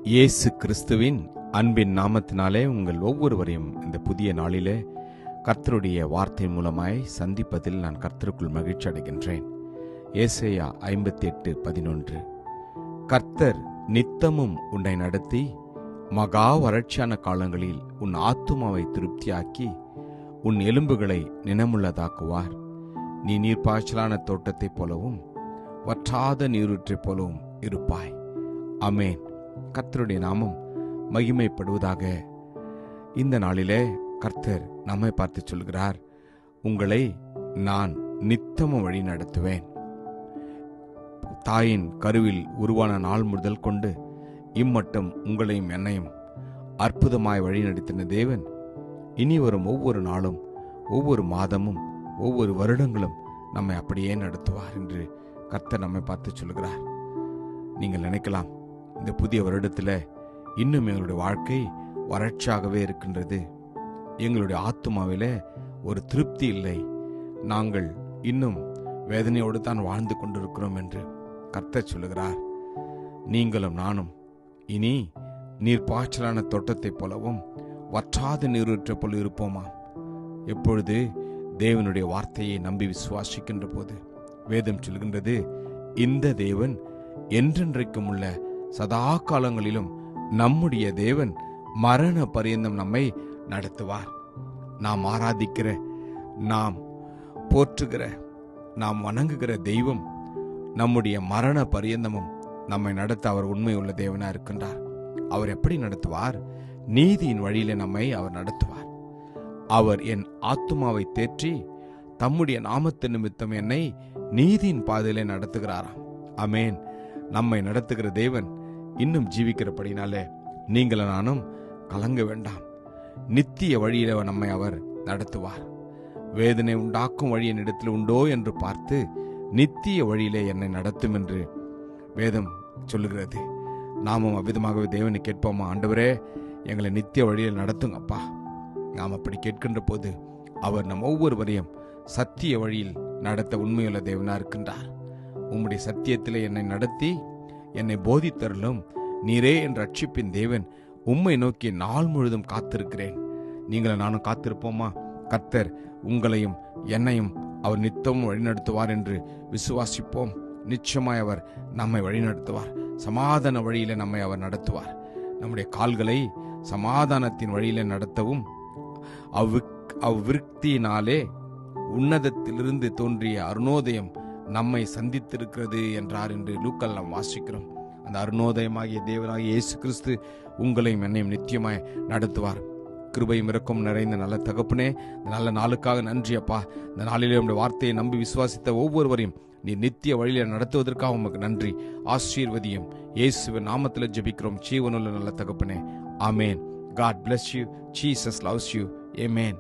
இயேசு கிறிஸ்துவின் அன்பின் நாமத்தினாலே உங்கள் ஒவ்வொருவரையும் இந்த புதிய நாளிலே கர்த்தருடைய வார்த்தை மூலமாய் சந்திப்பதில் நான் கர்த்தருக்குள் மகிழ்ச்சி அடைகின்றேன். ஏசாயா 58:11. கர்த்தர் நித்தமும் உன்னை நடத்தி மகா வறட்சியான காலங்களில் உன் ஆத்துமாவை திருப்தியாக்கி உன் எலும்புகளை நினமுள்ளதாக்குவார். நீ நீர்ப்பாய்ச்சலான தோட்டத்தைப் போலவும் வற்றாத நீரூற்றைப் போலவும் இருப்பாய். ஆமென். கர்த்தருடைய நாமம் மகிமைப்படுவதாக. இந்த நாளிலே கர்த்தர் நம்மை பார்த்து சொல்கிறார், உங்களை நான் நித்தமும் வழி நடத்துவேன். தாயின் கருவில் உருவான நாள் முதல் கொண்டு இம்மட்டும் உங்களையும் என்னையும் அற்புதமாய் வழி நடத்தின தேவன் இனி வரும் ஒவ்வொரு நாளும், ஒவ்வொரு மாதமும், ஒவ்வொரு வருடங்களும் நம்மை அப்படியே நடத்துவார் என்று கர்த்தர் நம்மை பார்த்து சொல்கிறார். நீங்கள் நினைக்கலாம், இந்த புதிய வருடத்தில் இன்னும் எங்களுடைய வாழ்க்கை வறட்சியாகவே இருக்கின்றது, எங்களுடைய ஆத்துமாவிலே ஒரு திருப்தி இல்லை, நாங்கள் இன்னும் வேதனையோடு தான் வாழ்ந்து கொண்டிருக்கிறோம் என்று கர்த்தர் சொல்லுகிறார். நீங்களும் நானும் இனி நீர்ப்பாய்ச்சலான தோட்டத்தைப் போலவும் வற்றாத நீரூற்றை போல இருப்போமா? எப்பொழுது தேவனுடைய வார்த்தையை நம்பி விசுவாசிக்கின்ற போது வேதம் சொல்கின்றது, இந்த தேவன் என்றென்றைக்கும் உள்ள சதா காலங்களிலும் நம்முடைய தேவன் மரண பரியந்தம் நம்மை நடத்துவார். நாம் ஆராதிக்கிற, நாம் போற்றுகிற, நாம் வணங்குகிற தெய்வம் நம்முடைய மரண பரியந்தமும் நம்மை நடத்த அவர் உண்மையுள்ள தேவனா இருக்கின்றார். அவர் எப்படி நடத்துவார்? நீதியின் வழியிலே நம்மை அவர் நடத்துவார். அவர் என் ஆத்துமாவை தேற்றி தம்முடைய நாமத்து நிமித்தம் என்னை நீதியின் பாதையிலே நடத்துகிறாராம். ஆமென். நம்மை நடத்துகிற தேவன் இன்னும் ஜீவிக்கிறபடினாலே நீங்கள் நானும் கலங்க வேண்டாம். நித்திய வழியில நம்மை அவர் நடத்துவார். வேதனை உண்டாக்கும் வழி என்னிடத்தில் உண்டோ என்று பார்த்து நித்திய வழியிலே என்னை நடத்தும் என்று வேதம் சொல்லுகிறது. நாமும் அவ்விதமாகவே தேவனை கேட்போமா? ஆண்டவரே, எங்களை நித்திய வழியில் நடத்துங்கப்பா. நாம் அப்படி கேட்கின்ற போது அவர் நம் ஒவ்வொருவரையும் சத்திய வழியில் நடத்த உண்மையுள்ள தேவனா இருக்கின்றார். உம்முடைய சத்தியத்திலே என்னை நடத்தி என்னை போதித்தருளும். நீரே என் ரட்சிப்பின் தேவன், உம்மை நோக்கி நாள் முழுதும் காத்திருக்கிறேன். நீங்களும் நானும் காத்திருப்போமா? கர்த்தர் உங்களையும் என்னையும் அவர் நித்தமும் வழிநடத்துவார் என்று விசுவாசிப்போம். நிச்சயமாய் அவர் நம்மை வழிநடத்துவார். சமாதான வழியில நம்மை அவர் நடத்துவார். நம்முடைய கால்களை சமாதானத்தின் வழியில நடத்தவும் அவ்விருத்தியினாலே உன்னதத்திலிருந்து தோன்றிய அருணோதயம் நம்மை சந்தித்திருக்கிறது என்றார் என்று லூக்கால் நாம் வாசிக்கிறோம். அந்த அருணோதயமாகிய தேவனாகிய இயேசு கிறிஸ்து உங்களையும் என்னையும் நித்தியமாய் நடத்துவார். கிருபையும் இரக்கம் நிறைந்த நல்ல தகப்பனே, இந்த நல்ல நாளுக்காக நன்றி அப்பா. இந்த நாளிலே உம்முடைய வார்த்தையை நம்பி விசுவாசித்த ஒவ்வொருவரையும் நீ நித்திய வழியில நடத்துவதற்காக உமக்கு நன்றி. ஆசீர்வதியும். இயேசுவின் நாமத்தில் ஜெபிக்கிறோம் ஜீவனுள்ள நல்ல தகப்பனே. ஆமென். God bless you. Jesus loves you. Amen.